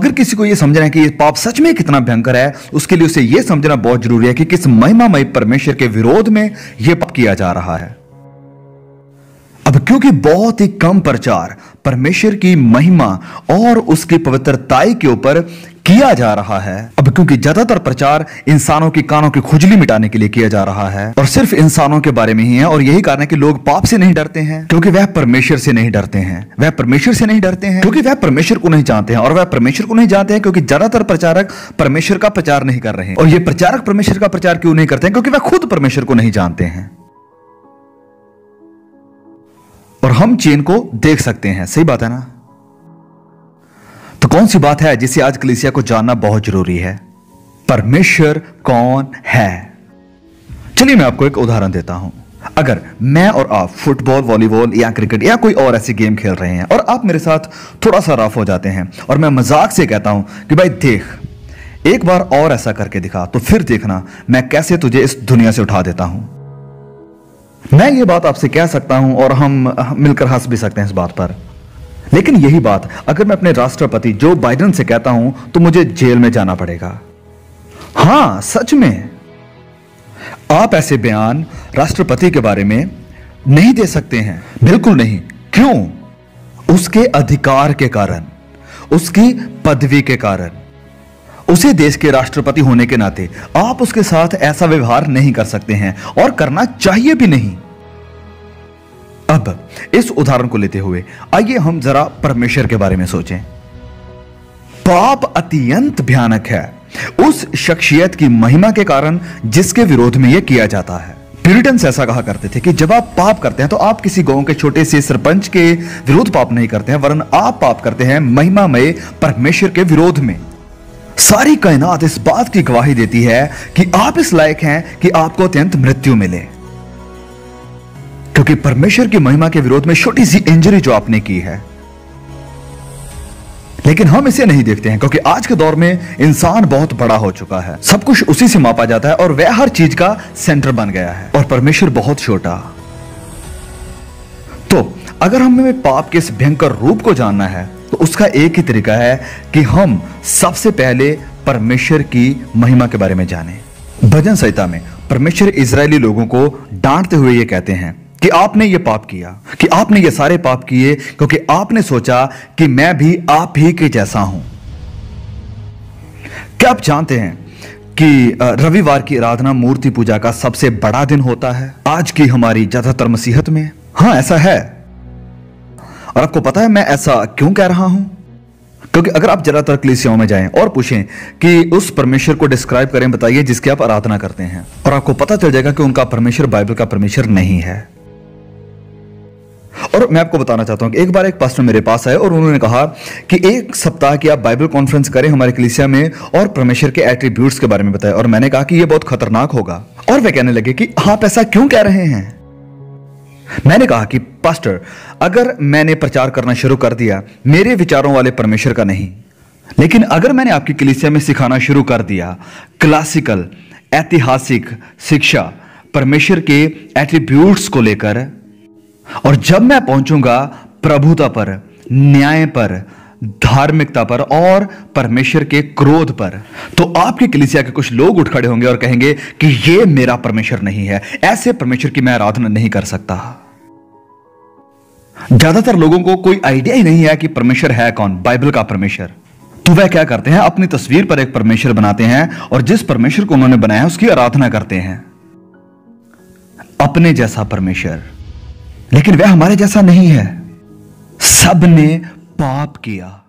अगर किसी को यह समझना है कि ये पाप सच में कितना भयंकर है, उसके लिए उसे यह समझना बहुत जरूरी है कि किस महिमामय परमेश्वर के विरोध में यह पाप किया जा रहा है। अब क्योंकि बहुत ही कम प्रचार परमेश्वर की महिमा और उसकी पवित्रताई के ऊपर किया जा रहा है, अब क्योंकि ज्यादातर प्रचार इंसानों की कानों की खुजली मिटाने के लिए किया जा रहा है और सिर्फ इंसानों के बारे में ही है, और यही कारण है कि लोग पाप से नहीं डरते हैं क्योंकि वह परमेश्वर से नहीं डरते हैं। वह परमेश्वर से नहीं डरते हैं क्योंकि वह परमेश्वर को नहीं जानते हैं, और वह परमेश्वर को नहीं जानते हैं क्योंकि ज्यादातर प्रचारक परमेश्वर का प्रचार नहीं कर रहे हैं। और ये प्रचारक परमेश्वर का प्रचार क्यों नहीं करते हैं? क्योंकि वह खुद परमेश्वर को नहीं जानते हैं। और हम चेन को देख सकते हैं, सही बात है ना? तो कौन सी बात है जिसे आज कलीसिया को जानना बहुत जरूरी है? परमेश्वर कौन है? चलिए मैं आपको एक उदाहरण देता हूं। अगर मैं और आप फुटबॉल, वॉलीबॉल या क्रिकेट या कोई और ऐसी गेम खेल रहे हैं और आप मेरे साथ थोड़ा सा रफ हो जाते हैं और मैं मजाक से कहता हूं कि भाई देख, एक बार और ऐसा करके दिखा, तो फिर देखना मैं कैसे तुझे इस दुनिया से उठा देता हूं। मैं ये बात आपसे कह सकता हूं और हम मिलकर हंस भी सकते हैं इस बात पर, लेकिन यही बात अगर मैं अपने राष्ट्रपति जो बाइडेन से कहता हूं तो मुझे जेल में जाना पड़ेगा। हां, सच में आप ऐसे बयान राष्ट्रपति के बारे में नहीं दे सकते हैं, बिल्कुल नहीं। क्यों? उसके अधिकार के कारण, उसकी पदवी के कारण, उसे देश के राष्ट्रपति होने के नाते आप उसके साथ ऐसा व्यवहार नहीं कर सकते हैं और करना चाहिए भी नहीं। अब इस उदाहरण को लेते हुए आइए हम जरा परमेश्वर के बारे में सोचें। पाप अत्यंत भयानक है उस शख्सियत की महिमा के कारण जिसके विरोध में यह किया जाता है। प्यूरिटन्स ऐसा कहा करते थे कि जब आप पाप करते हैं तो आप किसी गांव के छोटे से सरपंच के विरोध पाप नहीं करते हैं, वरन आप पाप करते हैं महिमामय परमेश्वर के विरोध में। सारी कायनात इस बात की गवाही देती है कि आप इस लायक हैं कि आपको अत्यंत मृत्यु मिले, क्योंकि परमेश्वर की महिमा के विरोध में छोटी सी इंजरी जो आपने की है। लेकिन हम इसे नहीं देखते हैं क्योंकि आज के दौर में इंसान बहुत बड़ा हो चुका है, सब कुछ उसी से मापा जाता है और वह हर चीज का सेंटर बन गया है, और परमेश्वर बहुत छोटा। तो अगर हमें पाप के इस भयंकर रूप को जानना है तो उसका एक ही तरीका है कि हम सबसे पहले परमेश्वर की महिमा के बारे में जानें। भजन संहिता में परमेश्वर इजरायली लोगों को डांटते हुए ये कहते हैं कि आपने ये पाप किया, कि आपने ये सारे पाप किए क्योंकि आपने सोचा कि मैं भी आप ही के जैसा हूं। क्या आप जानते हैं कि रविवार की आराधना मूर्ति पूजा का सबसे बड़ा दिन होता है आज की हमारी ज्यादातर मसीहत में? हाँ, ऐसा है। और आपको पता है मैं ऐसा क्यों कह रहा हूं? क्योंकि अगर आप ज्यादातर कलीसियाओं में जाएं और पूछें कि उस परमेश्वर को डिस्क्राइब करें, बताइए जिसकी आप आराधना करते हैं, और आपको पता चल जाएगा कि उनका परमेश्वर बाइबल का परमेश्वर नहीं है। और मैं आपको बताना चाहता हूं कि एक बार एक पास्टर मेरे पास आए और उन्होंने कहा कि एक सप्ताह की आप बाइबल कॉन्फ्रेंस करें हमारे कलीसिया में और परमेश्वर के एट्रीब्यूट्स के बारे में बताएं। और मैंने कहा कि यह बहुत खतरनाक होगा, और वे कहने लगे कि आप ऐसा क्यों कह रहे हैं? मैंने कहा कि पास्टर, अगर मैंने प्रचार करना शुरू कर दिया मेरे विचारों वाले परमेश्वर का नहीं, लेकिन अगर मैंने आपकी कलीसिया में सिखाना शुरू कर दिया क्लासिकल ऐतिहासिक शिक्षा परमेश्वर के एट्रीब्यूट्स को लेकर, और जब मैं पहुंचूंगा प्रभुता पर, न्याय पर, धार्मिकता पर और परमेश्वर के क्रोध पर, तो आपकी कलीसिया के कुछ लोग उठ खड़े होंगे और कहेंगे कि यह मेरा परमेश्वर नहीं है, ऐसे परमेश्वर की मैं आराधना नहीं कर सकता। ज्यादातर लोगों को कोई आइडिया ही नहीं है कि परमेश्वर है कौन, बाइबल का परमेश्वर। तो वह क्या करते हैं, अपनी तस्वीर पर एक परमेश्वर बनाते हैं और जिस परमेश्वर को उन्होंने बनाया उसकी आराधना करते हैं, अपने जैसा परमेश्वर। लेकिन वह हमारे जैसा नहीं है। सब ने पाप किया।